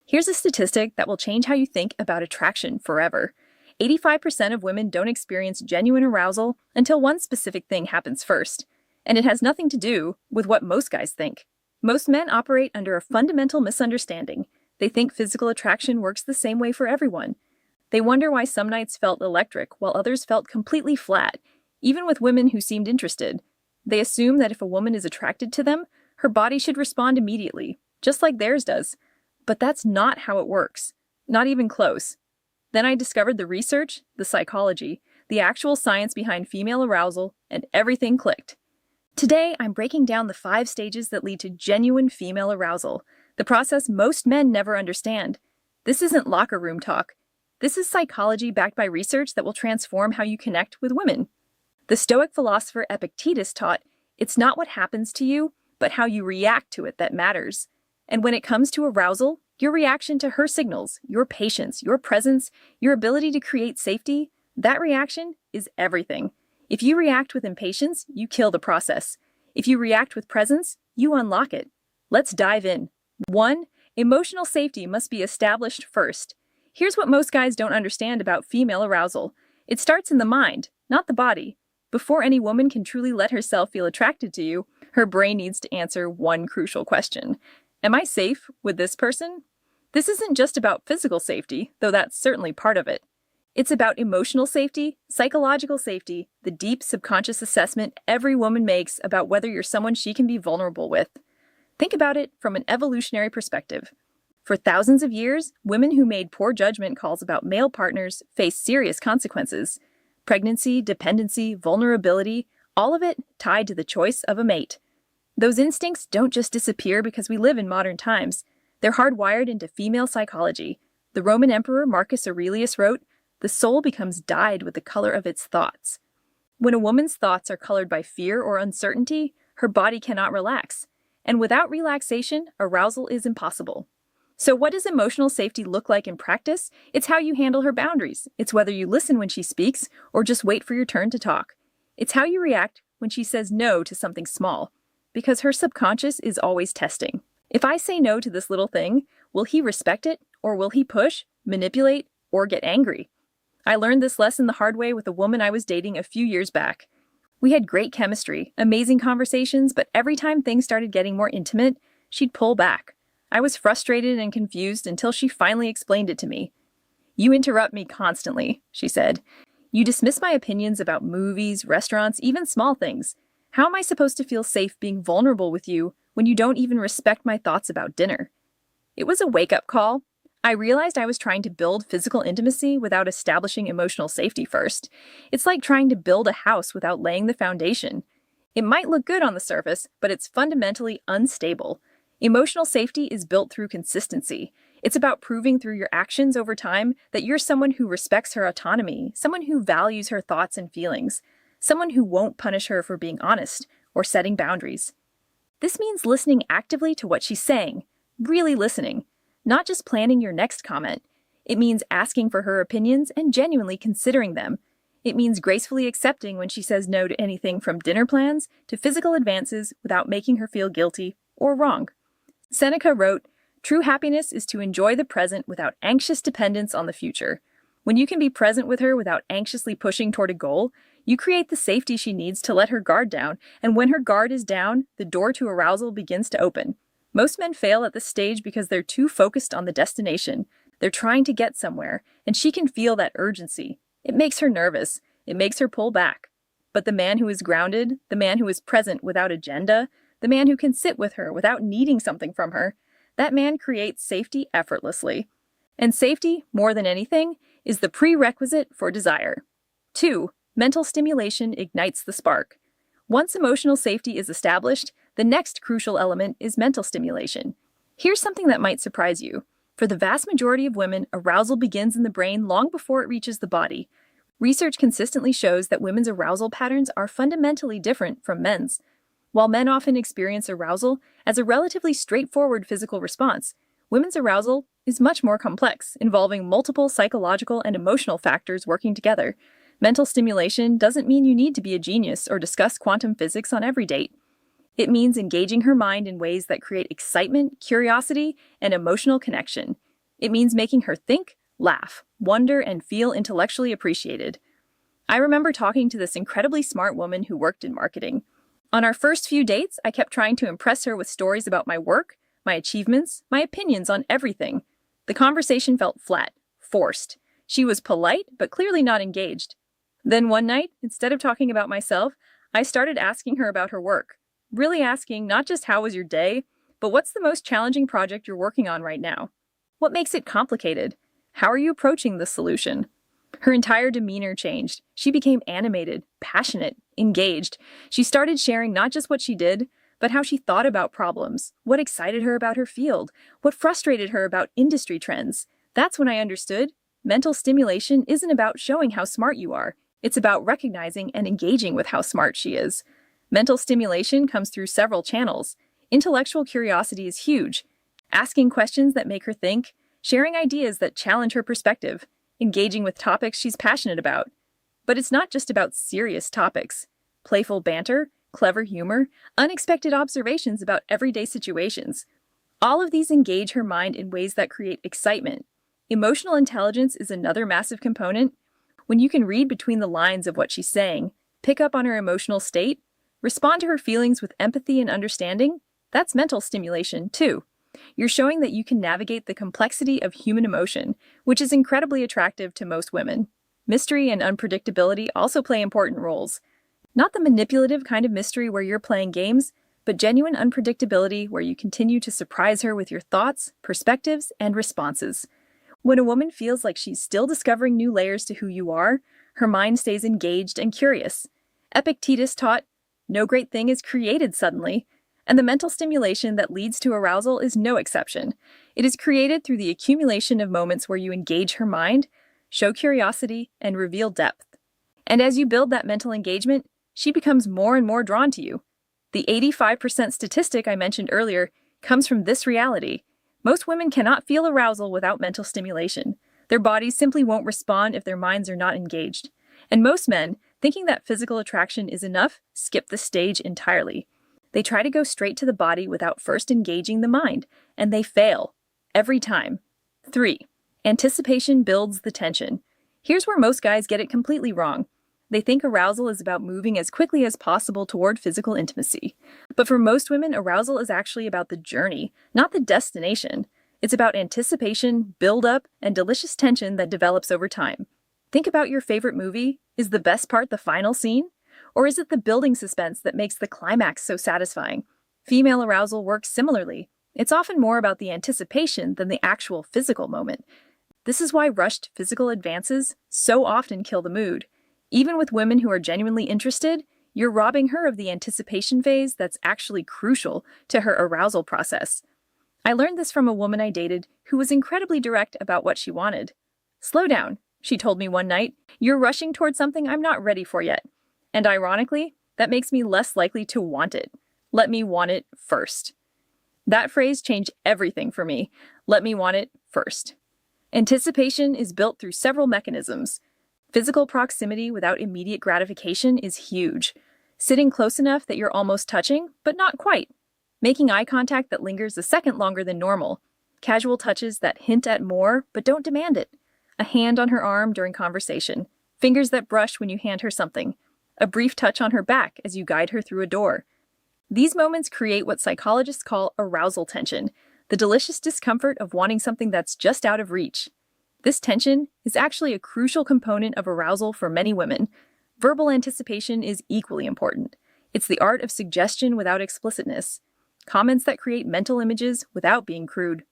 Here's a statistic that will change how you think about attraction forever. 85% of women don't experience genuine arousal until one specific thing happens first. And it has nothing to do with what most guys think. Most men operate under a fundamental misunderstanding. They think physical attraction works the same way for everyone. They wonder why some nights felt electric while others felt completely flat, even with women who seemed interested. They assume that if a woman is attracted to them, her body should respond immediately, just like theirs does. But that's not how it works. Not even close. Then I discovered the research, the psychology, the actual science behind female arousal, and everything clicked. Today, I'm breaking down the 5 stages that lead to genuine female arousal, the process most men never understand. This isn't locker room talk. This is psychology backed by research that will transform how you connect with women. The Stoic philosopher Epictetus taught, it's not what happens to you, but how you react to it that matters. And when it comes to arousal, your reaction to her signals, your patience, your presence, your ability to create safety, that reaction is everything. If you react with impatience, you kill the process. If you react with presence, you unlock it. Let's dive in. 1. Emotional safety must be established first. Here's what most guys don't understand about female arousal. It starts in the mind, not the body. Before any woman can truly let herself feel attracted to you, her brain needs to answer one crucial question. Am I safe with this person? This isn't just about physical safety, though that's certainly part of it. It's about emotional safety, psychological safety, the deep subconscious assessment every woman makes about whether you're someone she can be vulnerable with. Think about it from an evolutionary perspective. For thousands of years, women who made poor judgment calls about male partners faced serious consequences. Pregnancy, dependency, vulnerability, all of it tied to the choice of a mate. Those instincts don't just disappear because we live in modern times. They're hardwired into female psychology. The Roman Emperor Marcus Aurelius wrote, "The soul becomes dyed with the color of its thoughts." When a woman's thoughts are colored by fear or uncertainty, her body cannot relax. And without relaxation, arousal is impossible. So what does emotional safety look like in practice? It's how you handle her boundaries. It's whether you listen when she speaks or just wait for your turn to talk. It's how you react when she says no to something small. Because her subconscious is always testing. If I say no to this little thing, will he respect it, or will he push, manipulate, or get angry? I learned this lesson the hard way with a woman I was dating a few years back. We had great chemistry, amazing conversations, but every time things started getting more intimate, she'd pull back. I was frustrated and confused until she finally explained it to me. "You interrupt me constantly," she said. "You dismiss my opinions about movies, restaurants, even small things. How am I supposed to feel safe being vulnerable with you when you don't even respect my thoughts about dinner?" It was a wake-up call. I realized I was trying to build physical intimacy without establishing emotional safety first. It's like trying to build a house without laying the foundation. It might look good on the surface, but it's fundamentally unstable. Emotional safety is built through consistency. It's about proving through your actions over time that you're someone who respects her autonomy, someone who values her thoughts and feelings, someone who won't punish her for being honest or setting boundaries. This means listening actively to what she's saying, really listening, not just planning your next comment. It means asking for her opinions and genuinely considering them. It means gracefully accepting when she says no to anything from dinner plans to physical advances without making her feel guilty or wrong. Seneca wrote, "True happiness is to enjoy the present without anxious dependence on the future." When you can be present with her without anxiously pushing toward a goal, you create the safety she needs to let her guard down, and when her guard is down, the door to arousal begins to open. Most men fail at this stage because they're too focused on the destination. They're trying to get somewhere, and she can feel that urgency. It makes her nervous. It makes her pull back. But the man who is grounded, the man who is present without agenda, the man who can sit with her without needing something from her, that man creates safety effortlessly. And safety, more than anything, is the prerequisite for desire. 2. Mental stimulation ignites the spark. Once emotional safety is established, the next crucial element is mental stimulation. Here's something that might surprise you. For the vast majority of women, arousal begins in the brain long before it reaches the body. Research consistently shows that women's arousal patterns are fundamentally different from men's. While men often experience arousal as a relatively straightforward physical response, women's arousal is much more complex, involving multiple psychological and emotional factors working together. Mental stimulation doesn't mean you need to be a genius or discuss quantum physics on every date. It means engaging her mind in ways that create excitement, curiosity, and emotional connection. It means making her think, laugh, wonder, and feel intellectually appreciated. I remember talking to this incredibly smart woman who worked in marketing. On our first few dates, I kept trying to impress her with stories about my work, my achievements, my opinions on everything. The conversation felt flat, forced. She was polite, but clearly not engaged. Then one night, instead of talking about myself, I started asking her about her work. Really asking not just how was your day, but what's the most challenging project you're working on right now? What makes it complicated? How are you approaching the solution? Her entire demeanor changed. She became animated, passionate, engaged. She started sharing not just what she did, but how she thought about problems, what excited her about her field, what frustrated her about industry trends. That's when I understood mental stimulation isn't about showing how smart you are. It's about recognizing and engaging with how smart she is. Mental stimulation comes through several channels. Intellectual curiosity is huge. Asking questions that make her think, sharing ideas that challenge her perspective, engaging with topics she's passionate about. But it's not just about serious topics. Playful banter, clever humor, unexpected observations about everyday situations. All of these engage her mind in ways that create excitement. Emotional intelligence is another massive component. When you can read between the lines of what she's saying, pick up on her emotional state, respond to her feelings with empathy and understanding, that's mental stimulation too. You're showing that you can navigate the complexity of human emotion, which is incredibly attractive to most women. Mystery and unpredictability also play important roles. Not the manipulative kind of mystery where you're playing games, but genuine unpredictability where you continue to surprise her with your thoughts, perspectives, and responses. When a woman feels like she's still discovering new layers to who you are, her mind stays engaged and curious. Epictetus taught, "No great thing is created suddenly," and the mental stimulation that leads to arousal is no exception. It is created through the accumulation of moments where you engage her mind, show curiosity, and reveal depth. And as you build that mental engagement, she becomes more and more drawn to you. The 85% statistic I mentioned earlier comes from this reality. Most women cannot feel arousal without mental stimulation. Their bodies simply won't respond if their minds are not engaged. And most men, thinking that physical attraction is enough, skip the stage entirely. They try to go straight to the body without first engaging the mind, and they fail. Every time. 3. Anticipation builds the tension. Here's where most guys get it completely wrong. They think arousal is about moving as quickly as possible toward physical intimacy. But for most women, arousal is actually about the journey, not the destination. It's about anticipation, build-up, and delicious tension that develops over time. Think about your favorite movie. Is the best part the final scene? Or is it the building suspense that makes the climax so satisfying? Female arousal works similarly. It's often more about the anticipation than the actual physical moment. This is why rushed physical advances so often kill the mood. Even with women who are genuinely interested, you're robbing her of the anticipation phase that's actually crucial to her arousal process. I learned this from a woman I dated who was incredibly direct about what she wanted. "Slow down," she told me one night. "You're rushing towards something I'm not ready for yet. And ironically, that makes me less likely to want it. Let me want it first." That phrase changed everything for me. Let me want it first. Anticipation is built through several mechanisms. Physical proximity without immediate gratification is huge. Sitting close enough that you're almost touching, but not quite. Making eye contact that lingers a second longer than normal. Casual touches that hint at more, but don't demand it. A hand on her arm during conversation. Fingers that brush when you hand her something. A brief touch on her back as you guide her through a door. These moments create what psychologists call arousal tension, the delicious discomfort of wanting something that's just out of reach. This tension is actually a crucial component of arousal for many women. Verbal anticipation is equally important. It's the art of suggestion without explicitness. Comments that create mental images without being crude.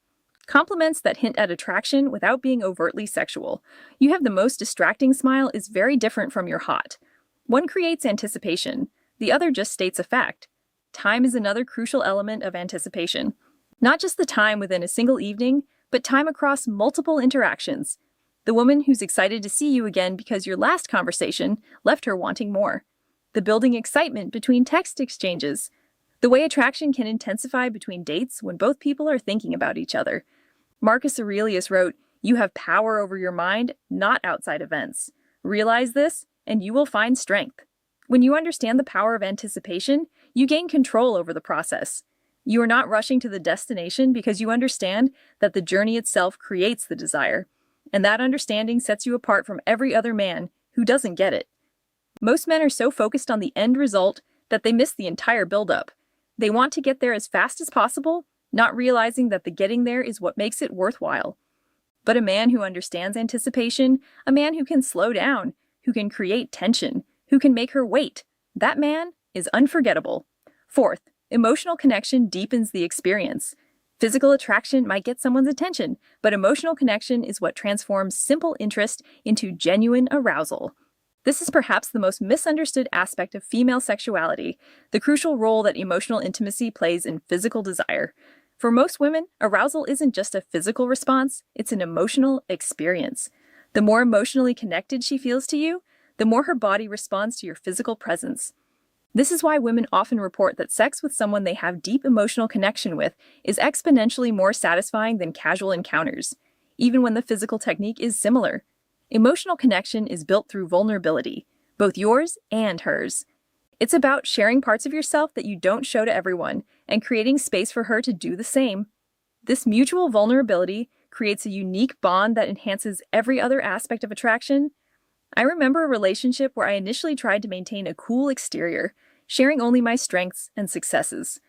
Compliments that hint at attraction without being overtly sexual. You have the most distracting smile is very different from your hot. One creates anticipation. The other just states a fact. Time is another crucial element of anticipation. Not just the time within a single evening, but time across multiple interactions. The woman who's excited to see you again because your last conversation left her wanting more. The building excitement between text exchanges. The way attraction can intensify between dates when both people are thinking about each other. Marcus Aurelius wrote, "You have power over your mind, not outside events. Realize this, and you will find strength." When you understand the power of anticipation, you gain control over the process. You are not rushing to the destination because you understand that the journey itself creates the desire, and that understanding sets you apart from every other man who doesn't get it. Most men are so focused on the end result that they miss the entire buildup. They want to get there as fast as possible, not realizing that the getting there is what makes it worthwhile. But a man who understands anticipation, a man who can slow down, who can create tension, who can make her wait, that man is unforgettable. Fourth, emotional connection deepens the experience. Physical attraction might get someone's attention, but emotional connection is what transforms simple interest into genuine arousal. This is perhaps the most misunderstood aspect of female sexuality, the crucial role that emotional intimacy plays in physical desire. For most women, arousal isn't just a physical response, it's an emotional experience. The more emotionally connected she feels to you, the more her body responds to your physical presence. This is why women often report that sex with someone they have deep emotional connection with is exponentially more satisfying than casual encounters, even when the physical technique is similar. Emotional connection is built through vulnerability, both yours and hers. It's about sharing parts of yourself that you don't show to everyone and creating space for her to do the same. This mutual vulnerability creates a unique bond that enhances every other aspect of attraction. I remember a relationship where I initially tried to maintain a cool exterior, sharing only my strengths and successes.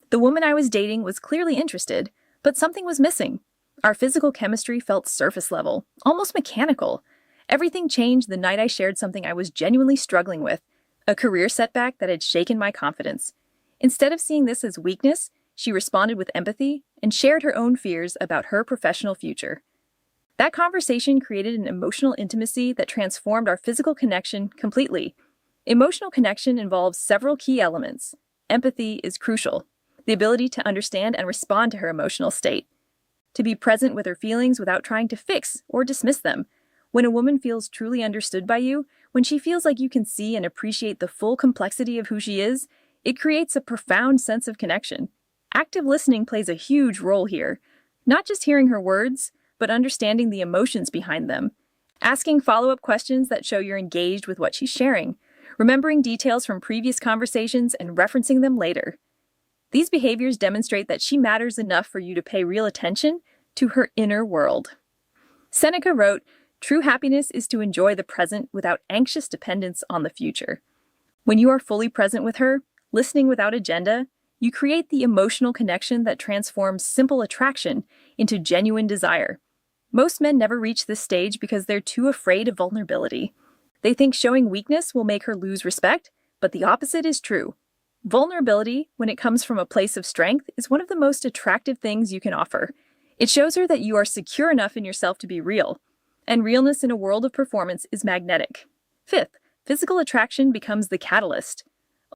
The woman I was dating was clearly interested, but something was missing. Our physical chemistry felt surface level, almost mechanical. Everything changed the night I shared something I was genuinely struggling with, a career setback that had shaken my confidence. Instead of seeing this as weakness, she responded with empathy and shared her own fears about her professional future. That conversation created an emotional intimacy that transformed our physical connection completely. Emotional connection involves several key elements. Empathy is crucial, the ability to understand and respond to her emotional state, to be present with her feelings without trying to fix or dismiss them. When a woman feels truly understood by you, when she feels like you can see and appreciate the full complexity of who she is, it creates a profound sense of connection. Active listening plays a huge role here, not just hearing her words, but understanding the emotions behind them. Asking follow-up questions that show you're engaged with what she's sharing, remembering details from previous conversations and referencing them later. These behaviors demonstrate that she matters enough for you to pay real attention to her inner world. Seneca wrote, "True happiness is to enjoy the present without anxious dependence on the future." When you are fully present with her, listening without agenda, you create the emotional connection that transforms simple attraction into genuine desire. Most men never reach this stage because they're too afraid of vulnerability. They think showing weakness will make her lose respect, but the opposite is true. Vulnerability, when it comes from a place of strength, is one of the most attractive things you can offer. It shows her that you are secure enough in yourself to be real, and realness in a world of performance is magnetic. Fifth, physical attraction becomes the catalyst.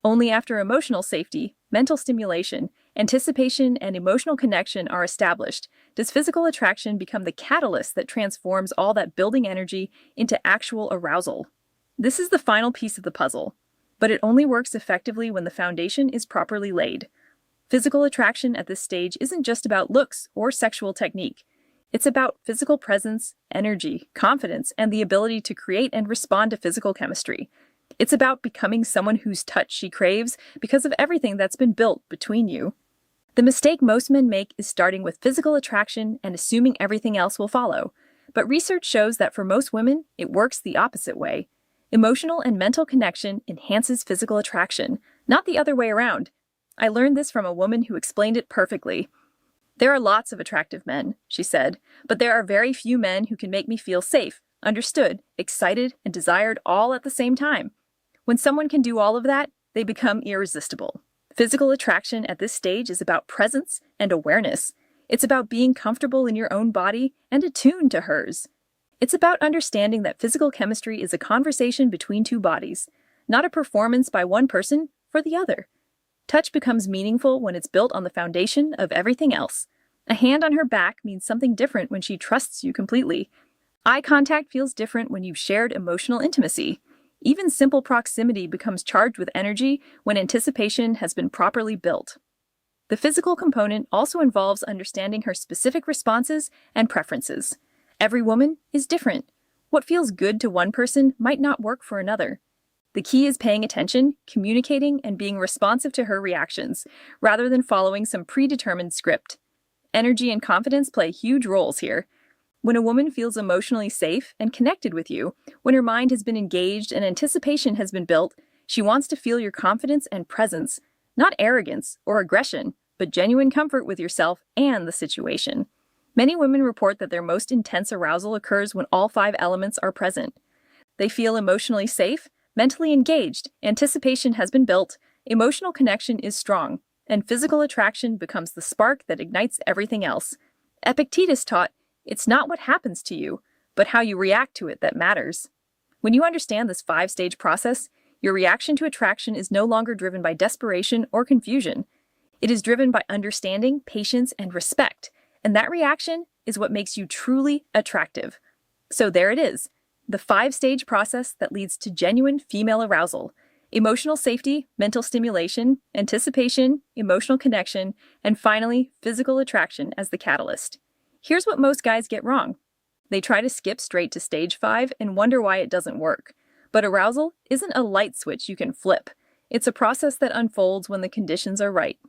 Only after emotional safety, mental stimulation, anticipation, and emotional connection are established does physical attraction become the catalyst that transforms all that building energy into actual arousal. This is the final piece of the puzzle, but it only works effectively when the foundation is properly laid. Physical attraction at this stage isn't just about looks or sexual technique. It's about physical presence, energy, confidence, and the ability to create and respond to physical chemistry. It's about becoming someone whose touch she craves because of everything that's been built between you. The mistake most men make is starting with physical attraction and assuming everything else will follow. But research shows that for most women, it works the opposite way. Emotional and mental connection enhances physical attraction, not the other way around. I learned this from a woman who explained it perfectly. "There are lots of attractive men," she said, "but there are very few men who can make me feel safe, understood, excited, and desired all at the same time. When someone can do all of that, they become irresistible." Physical attraction at this stage is about presence and awareness. It's about being comfortable in your own body and attuned to hers. It's about understanding that physical chemistry is a conversation between two bodies, not a performance by one person for the other. Touch becomes meaningful when it's built on the foundation of everything else. A hand on her back means something different when she trusts you completely. Eye contact feels different when you've shared emotional intimacy. Even simple proximity becomes charged with energy when anticipation has been properly built. The physical component also involves understanding her specific responses and preferences. Every woman is different. What feels good to one person might not work for another. The key is paying attention, communicating, and being responsive to her reactions, rather than following some predetermined script. Energy and confidence play huge roles here. When a woman feels emotionally safe and connected with you, when her mind has been engaged and anticipation has been built, she wants to feel your confidence and presence, not arrogance or aggression, but genuine comfort with yourself and the situation. Many women report that their most intense arousal occurs when all 5 elements are present. They feel emotionally safe, mentally engaged, anticipation has been built, emotional connection is strong, and physical attraction becomes the spark that ignites everything else. Epictetus taught, it's not what happens to you, but how you react to it that matters. When you understand this 5-stage process, your reaction to attraction is no longer driven by desperation or confusion. It is driven by understanding, patience, and respect, and that reaction is what makes you truly attractive. So there it is, the 5-stage process that leads to genuine female arousal: emotional safety, mental stimulation, anticipation, emotional connection, and finally, physical attraction as the catalyst. Here's what most guys get wrong. They try to skip straight to stage 5 and wonder why it doesn't work. But arousal isn't a light switch you can flip. It's a process that unfolds when the conditions are right.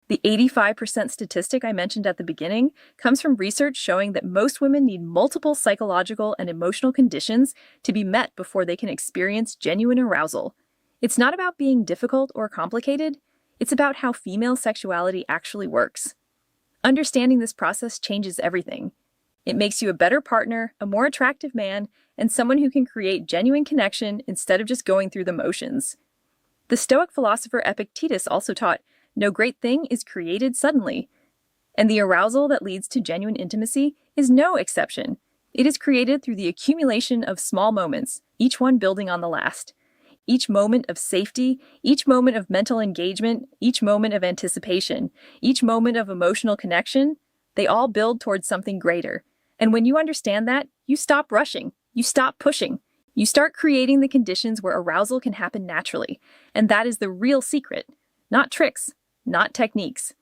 The 85% statistic I mentioned at the beginning comes from research showing that most women need multiple psychological and emotional conditions to be met before they can experience genuine arousal. It's not about being difficult or complicated. It's about how female sexuality actually works. Understanding this process changes everything. It makes you a better partner, a more attractive man, and someone who can create genuine connection instead of just going through the motions. The Stoic philosopher Epictetus also taught, no great thing is created suddenly. And the arousal that leads to genuine intimacy is no exception. It is created through the accumulation of small moments, each one building on the last. Each moment of safety, each moment of mental engagement, each moment of anticipation, each moment of emotional connection, they all build towards something greater. And when you understand that, you stop rushing, you stop pushing, you start creating the conditions where arousal can happen naturally. And that is the real secret. Not tricks, not techniques.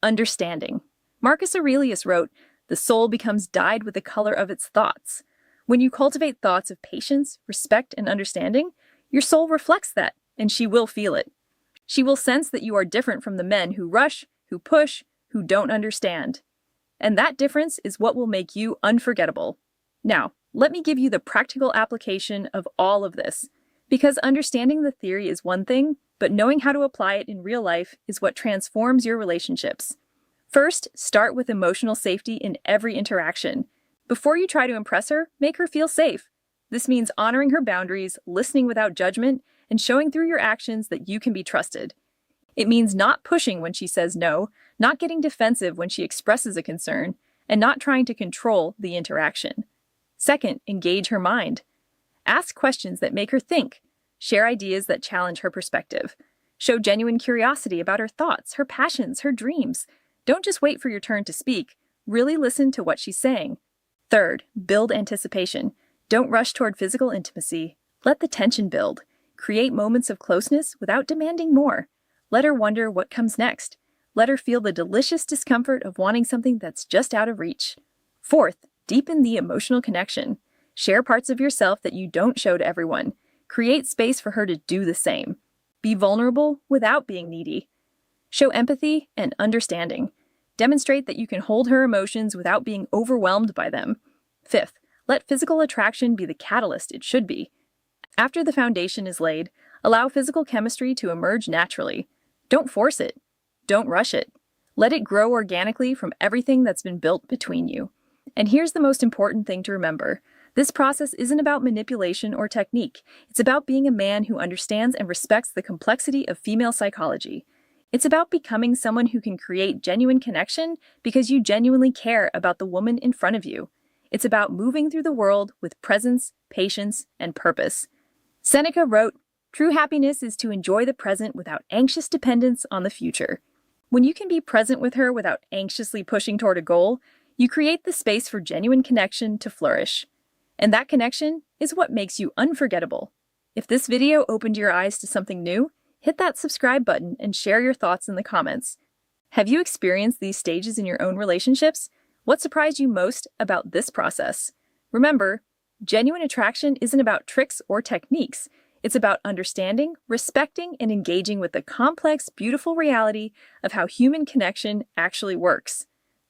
Understanding. Marcus Aurelius wrote, "The soul becomes dyed with the color of its thoughts." When you cultivate thoughts of patience, respect, and understanding, your soul reflects that, and she will feel it. She will sense that you are different from the men who rush, who push, who don't understand. And that difference is what will make you unforgettable. Now, let me give you the practical application of all of this, because understanding the theory is one thing, but knowing how to apply it in real life is what transforms your relationships. First, start with emotional safety in every interaction. Before you try to impress her, make her feel safe. This means honoring her boundaries, listening without judgment, and showing through your actions that you can be trusted. It means not pushing when she says no, not getting defensive when she expresses a concern, and not trying to control the interaction. Second, engage her mind. Ask questions that make her think. Share ideas that challenge her perspective. Show genuine curiosity about her thoughts, her passions, her dreams. Don't just wait for your turn to speak. Really listen to what she's saying. Third, build anticipation. Don't rush toward physical intimacy. Let the tension build. Create moments of closeness without demanding more. Let her wonder what comes next. Let her feel the delicious discomfort of wanting something that's just out of reach. Fourth, deepen the emotional connection. Share parts of yourself that you don't show to everyone. Create space for her to do the same. Be vulnerable without being needy. Show empathy and understanding. Demonstrate that you can hold her emotions without being overwhelmed by them. Fifth, let physical attraction be the catalyst it should be. After the foundation is laid, allow physical chemistry to emerge naturally. Don't force it. Don't rush it. Let it grow organically from everything that's been built between you. And here's the most important thing to remember. This process isn't about manipulation or technique. It's about being a man who understands and respects the complexity of female psychology. It's about becoming someone who can create genuine connection because you genuinely care about the woman in front of you. It's about moving through the world with presence, patience, and purpose. Seneca wrote, "True happiness is to enjoy the present without anxious dependence on the future." When you can be present with her without anxiously pushing toward a goal, you create the space for genuine connection to flourish. And that connection is what makes you unforgettable. If this video opened your eyes to something new, hit that subscribe button and share your thoughts in the comments. Have you experienced these stages in your own relationships? What surprised you most about this process? Remember, genuine attraction isn't about tricks or techniques. It's about understanding, respecting, and engaging with the complex, beautiful reality of how human connection actually works.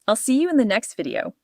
I'll see you in the next video.